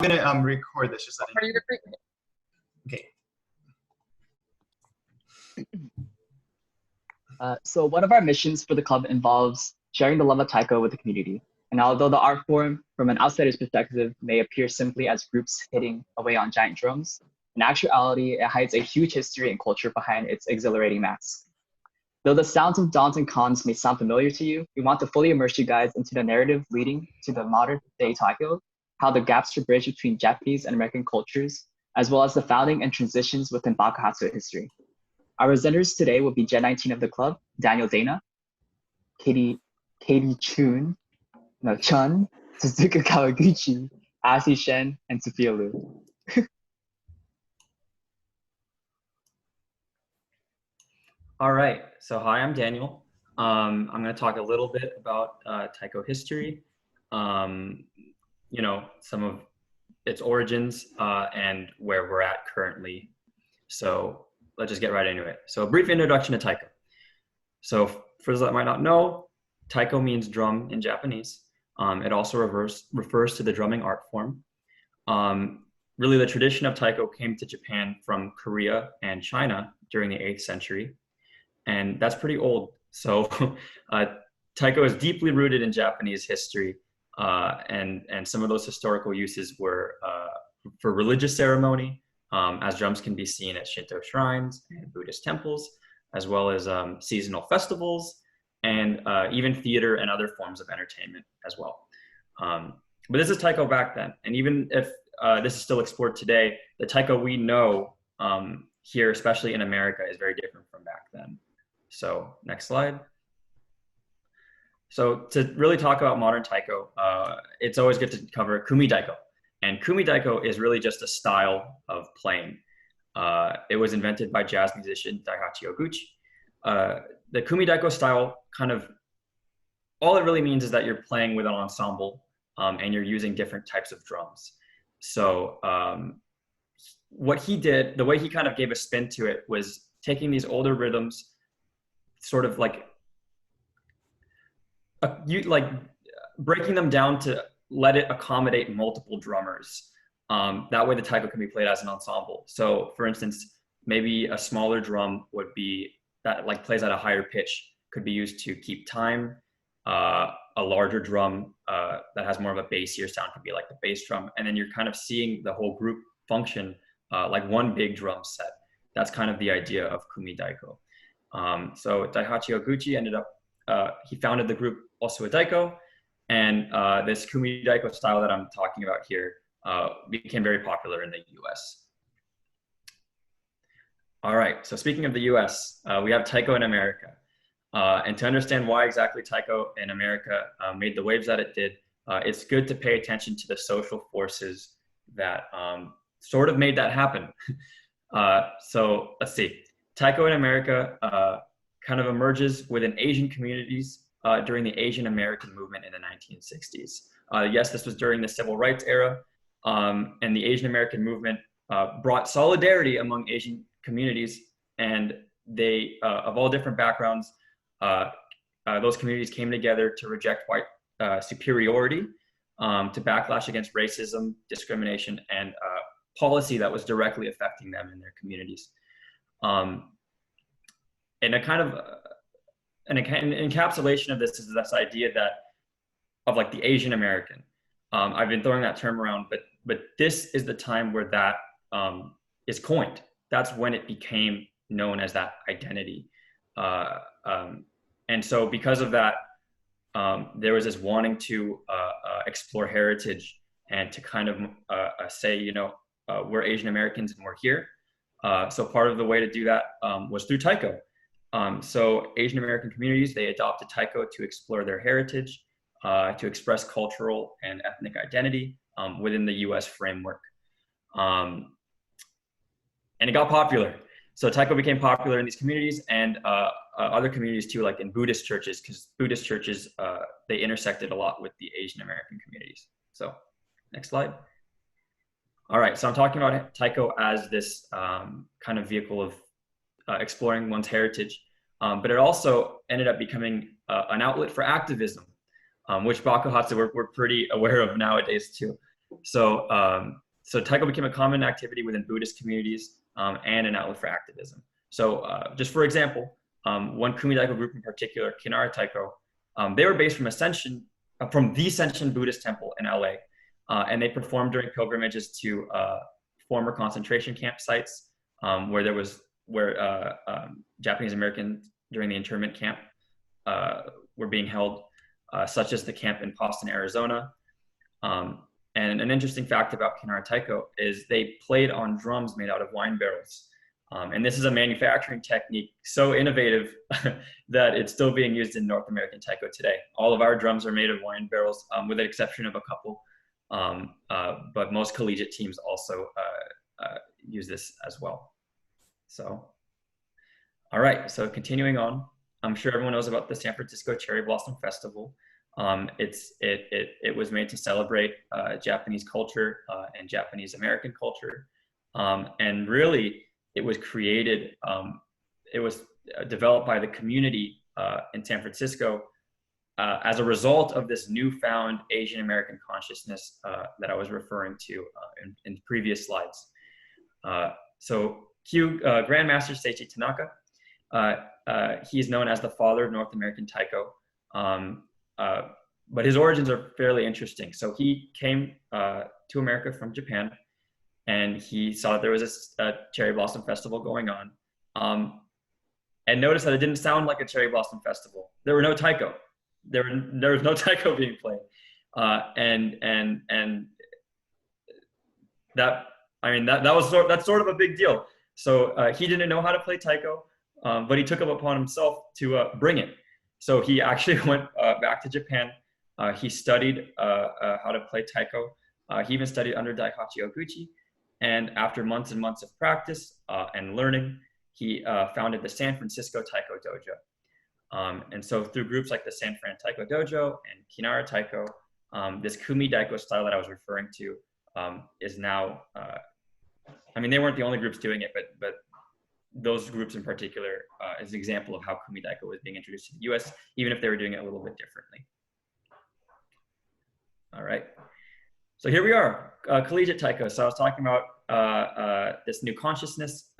I'm gonna record this just letting you. Okay. So one of our missions for the club involves sharing the love of taiko with the community. And although the art form, from an outsider's perspective, may appear simply as groups hitting away on giant drums, in actuality, it hides a huge history and culture behind its exhilarating mask. Though the sounds of dons and cons may sound familiar to you, we want to fully immerse you guys into the narrative leading to the modern day taiko, how the gaps are bridged between Japanese and American cultures, as well as the founding and transitions within Bakuhatsu history. Our presenters today will be Gen 19 of the club, Daniel Dana, Katie Chun, Suzuka Kawaguchi, Asi Shen, and Sophia Liu. All right, so hi, I'm Daniel. I'm going to talk a little bit about taiko history, some of its origins and where we're at currently. So let's just get right into it. So a brief introduction to taiko. So for those that might not know, taiko means drum in Japanese. It also refers to the drumming art form. Really, the tradition of taiko came to Japan from Korea and China during the 8th century. And that's pretty old. So taiko is deeply rooted in Japanese history. And some of those historical uses were for religious ceremony, as drums can be seen at Shinto shrines and Buddhist temples, as well as seasonal festivals, and even theater and other forms of entertainment as well. But this is taiko back then. And even if this is still explored today, the taiko we know here, especially in America, is very different from back then. So next slide. So to really talk about modern taiko, it's always good to cover kumi taiko. And kumi taiko is really just a style of playing. It was invented by jazz musician Daihachi Oguchi. The kumi taiko style all it really means is that you're playing with an ensemble and you're using different types of drums. So what he did, the way he kind of gave a spin to it, was taking these older rhythms, sort of like breaking them down to let it accommodate multiple drummers. That way the taiko can be played as an ensemble. So for instance, maybe a smaller drum would be that plays at a higher pitch, could be used to keep time. A larger drum that has more of a bassier sound could be like the bass drum. And then you're kind of seeing the whole group function like one big drum set. That's kind of the idea of kumi taiko. So Daihachi Oguchi ended up, he founded the group Osuwa Taiko, and this kumi taiko style that I'm talking about here became very popular in the US. All right, so speaking of the US, we have taiko in America. And to understand why exactly taiko in America made the waves that it did, it's good to pay attention to the social forces that sort of made that happen. So let's see. Taiko in America kind of emerges within Asian communities during the Asian American movement in the 1960s. Yes, this was during the Civil Rights era, and the Asian American movement brought solidarity among Asian communities, and they, of all different backgrounds, those communities came together to reject white superiority, to backlash against racism, discrimination, and policy that was directly affecting them in their communities. And a kind of an encapsulation of this is this idea of like the Asian American. I've been throwing that term around, but this is the time where that is coined. That's when it became known as that identity. And so because of that, there was this wanting to explore heritage and to kind of say, we're Asian Americans and we're here. So part of the way to do that was through taiko. So Asian American communities, they adopted taiko to explore their heritage, to express cultural and ethnic identity within the US framework. And it got popular. So taiko became popular in these communities and other communities too, like in Buddhist churches, because Buddhist churches, they intersected a lot with the Asian American communities. So next slide. All right, so I'm talking about taiko as this kind of vehicle of exploring one's heritage, but it also ended up becoming an outlet for activism, which Bakuhatsu we're pretty aware of nowadays too. So taiko became a common activity within Buddhist communities and an outlet for activism. So just for example, one Kumi Daiko group in particular, Kinara Taiko, they were based from the Ascension Buddhist temple in LA, and they performed during pilgrimages to former concentration camp sites where Japanese Americans during the internment camp were being held, such as the camp in Boston, Arizona. And an interesting fact about Kinara Taiko is they played on drums made out of wine barrels. And this is a manufacturing technique so innovative that it's still being used in North American taiko today. All of our drums are made of wine barrels, with the exception of a couple. But most collegiate teams also use this as well. So, all right, so continuing on, I'm sure everyone knows about the San Francisco Cherry Blossom Festival. It was made to celebrate Japanese culture and Japanese American culture. And really, it was created, it was developed by the community in San Francisco as a result of this newfound Asian American consciousness that I was referring to in previous slides. So Grandmaster Seiichi Tanaka, he's known as the father of North American taiko. But his origins are fairly interesting. So he came to America from Japan, and he saw that there was a cherry blossom festival going on, and noticed that it didn't sound like a cherry blossom festival. There were no taiko. There was no taiko being played, and that, I mean, that's sort of a big deal. So he didn't know how to play taiko, but he took it upon himself to bring it. So he actually went back to Japan. He studied how to play taiko. He even studied under Daihachi Oguchi. And after months and months of practice and learning, he founded the San Francisco Taiko Dojo. And so through groups like the San Fran Taiko Dojo and Kinara Taiko, this Kumi Daiko style that I was referring to is now, I mean, they weren't the only groups doing it, but those groups in particular is an example of how Kumi Daiko was being introduced to the US, even if they were doing it a little bit differently. All right. So here we are, collegiate taiko. So I was talking about this new consciousness,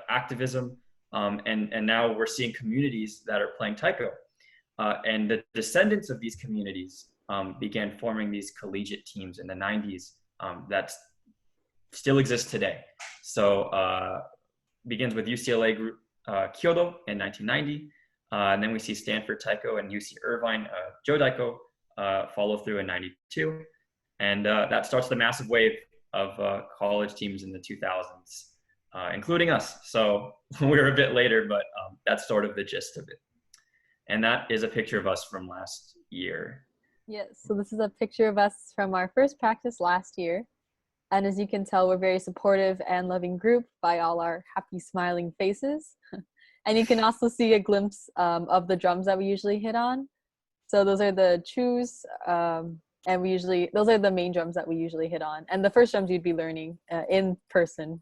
activism, and now we're seeing communities that are playing taiko. And the descendants of these communities began forming these collegiate teams in the 90s that still exist today. So begins with UCLA group Kyoto in 1990. And then we see Stanford Taiko and UC Irvine Jodaiko follow through in 92. And that starts the massive wave of college teams in the 2000s, including us. So we're a bit later, but that's sort of the gist of it. And that is a picture of us from last year. Yes, so this is a picture of us from our first practice last year. And as you can tell, we're a very supportive and loving group by all our happy, smiling faces. And you can also see a glimpse of the drums that we usually hit on. So those are the chus, and those are the main drums that we usually hit on. And the first drums you'd be learning in person.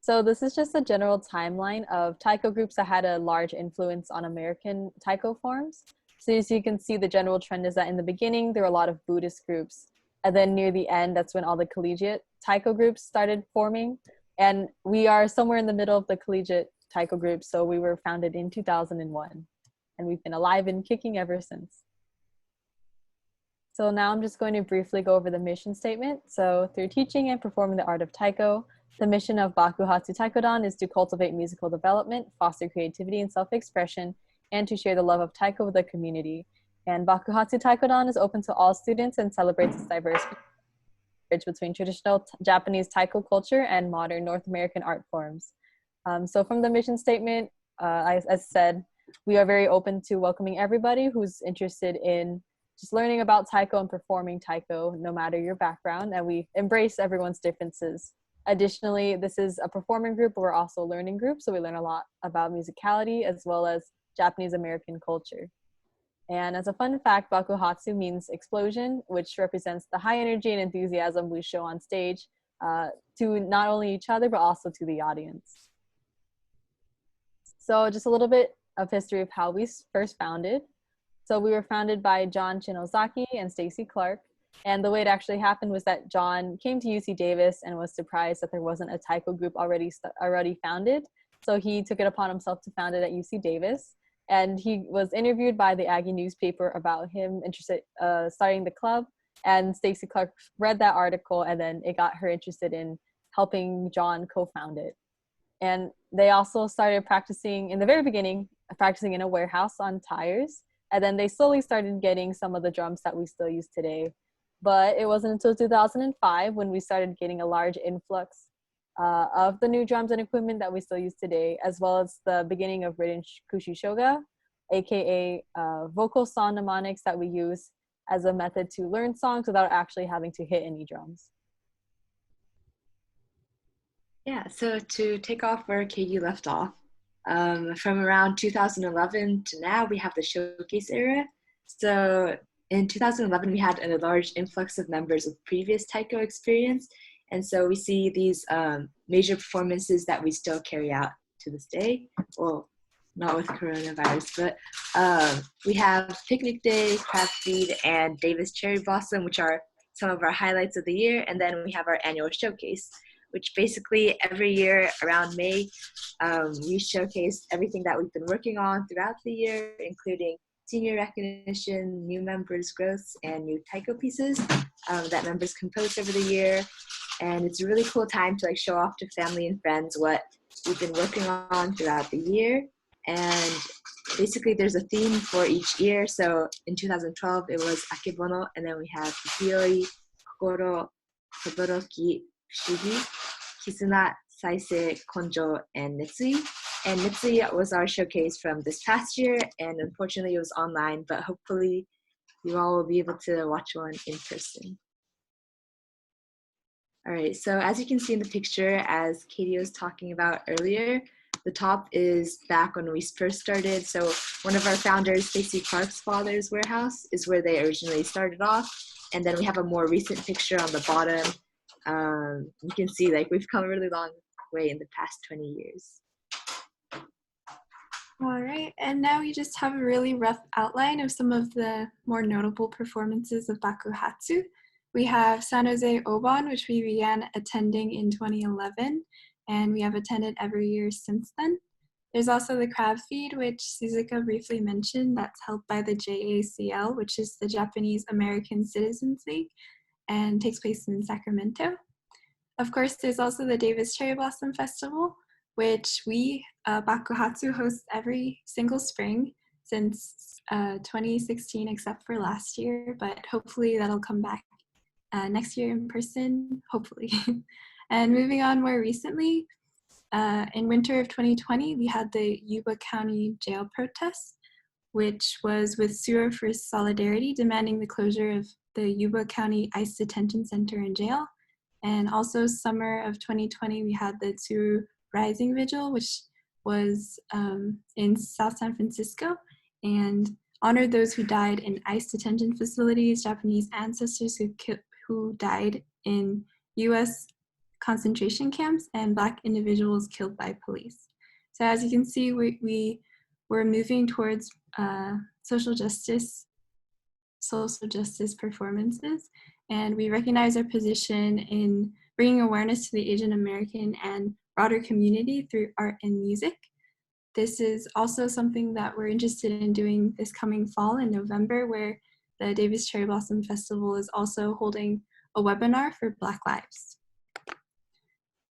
So this is just a general timeline of taiko groups that had a large influence on American taiko forms. So as you can see, the general trend is that in the beginning, there were a lot of Buddhist groups. And then near the end, that's when all the collegiate taiko groups started forming. And we are somewhere in the middle of the collegiate taiko group. So we were founded in 2001. And we've been alive and kicking ever since. So now I'm just going to briefly go over the mission statement. So through teaching and performing the art of taiko, the mission of Bakuhatsu Taiko Dan is to cultivate musical development, foster creativity and self-expression, and to share the love of taiko with the community. And Bakuhatsu Taiko Dan is open to all students and celebrates its diverse bridge between traditional Japanese taiko culture and modern North American art forms. So from the mission statement, as I said, we are very open to welcoming everybody who's interested in just learning about taiko and performing taiko, no matter your background, and we embrace everyone's differences. Additionally, this is a performing group, but we're also a learning group, so we learn a lot about musicality as well as Japanese American culture. And as a fun fact, Bakuhatsu means explosion, which represents the high energy and enthusiasm we show on stage to not only each other, but also to the audience. So just a little bit of history of how we first founded. So we were founded by John Chinozaki and Stacy Clark. And the way it actually happened was that John came to UC Davis and was surprised that there wasn't a taiko group already founded. So he took it upon himself to found it at UC Davis. And he was interviewed by the Aggie newspaper about him interested starting the club. And Stacy Clark read that article, and then it got her interested in helping John co-found it. And they also started practicing in the very beginning, practicing in a warehouse on tires. And then they slowly started getting some of the drums that we still use today. But it wasn't until 2005 when we started getting a large influx of the new drums and equipment that we still use today, as well as the beginning of written kushishoga, aka vocal song mnemonics that we use as a method to learn songs without actually having to hit any drums. Yeah, so to take off where Katie left off, from around 2011 to now, we have the showcase era. So in 2011, we had a large influx of members with previous taiko experience. And so we see these major performances that we still carry out to this day. Well, not with coronavirus, but we have Picnic Day, Crab Feed, and Davis Cherry Blossom, which are some of our highlights of the year. And then we have our annual showcase, which basically every year around May, we showcase everything that we've been working on throughout the year, including senior recognition, new members' growths, and new taiko pieces that members composed over the year. And it's a really cool time to show off to family and friends what we've been working on throughout the year. And basically there's a theme for each year. So in 2012, it was Akebono, and then we have Ikioi, Kokoro, Todoroki, Fushigi, Kizuna, Saisei, Konjo, and Nitsui. And Nitsui was our showcase from this past year, and unfortunately it was online, but hopefully you all will be able to watch one in person. All right, so as you can see in the picture, as Katie was talking about earlier, the top is back when we first started. So one of our founders, Stacy Clark's father's warehouse, is where they originally started off. And then we have a more recent picture on the bottom. You can see we've come a really long way in the past 20 years. All right, and now we just have a really rough outline of some of the more notable performances of Bakuhatsu. We have San Jose Oban, which we began attending in 2011, and we have attended every year since then. There's also the Crab Feed, which Suzuka briefly mentioned, that's held by the JACL, which is the Japanese American Citizens League, and takes place in Sacramento. Of course, there's also the Davis Cherry Blossom Festival, which we, Bakuhatsu, hosts every single spring since 2016, except for last year, but hopefully that'll come back next year in person, hopefully. And moving on more recently, in winter of 2020, we had the Yuba County jail protests, which was with Sura for Solidarity, demanding the closure of the Yuba County ICE Detention Center and jail. And also summer of 2020, we had the Tsuru Rising Vigil, which was in South San Francisco, and honored those who died in ICE detention facilities, Japanese ancestors who died in US concentration camps, and Black individuals killed by police. So as you can see, we're moving towards social justice performances, and we recognize our position in bringing awareness to the Asian American and broader community through art and music. This is also something that we're interested in doing this coming fall in November, where the Davis Cherry Blossom Festival is also holding a webinar for Black Lives.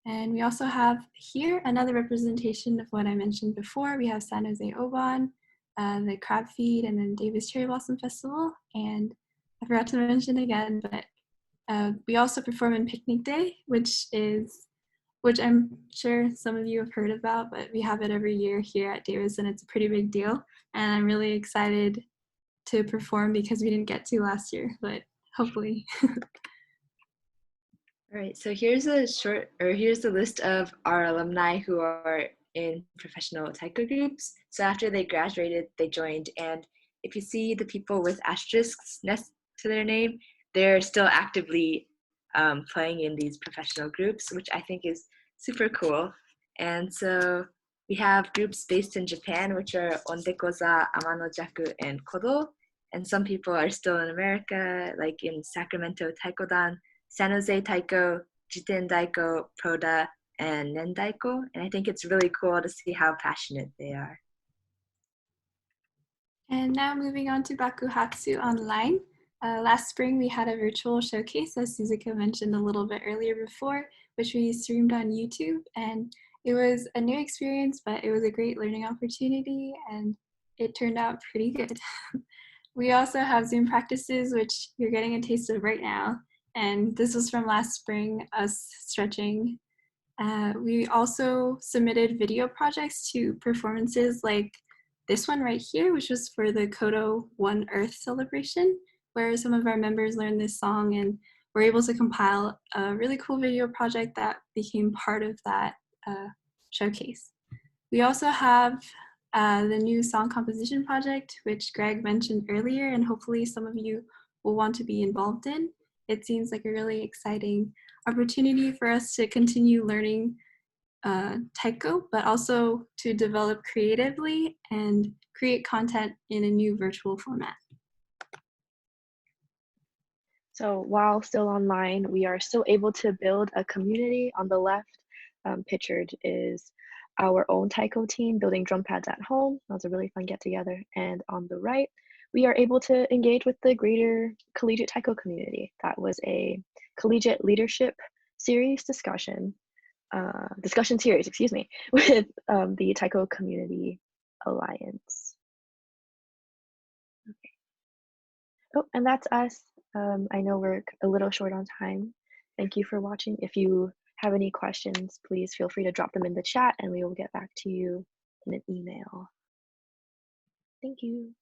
And we also have here another representation of what I mentioned before. We have San Jose Oban, the Crab Feed, and then Davis Cherry Blossom Festival. And I forgot to mention again, but we also perform in Picnic Day, which I'm sure some of you have heard about, but we have it every year here at Davis, and it's a pretty big deal. And I'm really excited to perform because we didn't get to last year, but hopefully. All right, so here's the list of our alumni who are in professional taiko groups. So after they graduated, they joined, and if you see the people with asterisks next to their name, they're still actively playing in these professional groups, which I think is super cool. And so we have groups based in Japan, which are Ondekoza, Amanojaku, and Kodo. and some people are still in America, like in Sacramento Taiko Dan, San Jose Taiko, Jiten Daiko, Proda, and Nen Daiko. And I think it's really cool to see how passionate they are. And now moving on to Bakuhatsu Online. Last spring, we had a virtual showcase, as Suzuka mentioned a little bit earlier before, which we streamed on YouTube. And it was a new experience, but it was a great learning opportunity, and it turned out pretty good. We also have Zoom practices, which you're getting a taste of right now. And this was from last spring, us stretching. We also submitted video projects to performances like this one right here, which was for the Kodo One Earth celebration, where some of our members learned this song and were able to compile a really cool video project that became part of that showcase. We also have the new song composition project, which Greg mentioned earlier, and hopefully some of you will want to be involved in. It seems like a really exciting opportunity for us to continue learning taiko, but also to develop creatively and create content in a new virtual format. So while still online, we are still able to build a community. On the left pictured is our own taiko team building drum pads at home. That was a really fun get together. And on the right, we are able to engage with the greater collegiate taiko community. That was a collegiate leadership series discussion series, excuse me, with the Taiko Community Alliance. Okay. Oh, and that's us. I know we're a little short on time. Thank you for watching. If you have any questions, please feel free to drop them in the chat and we will get back to you in an email. Thank you.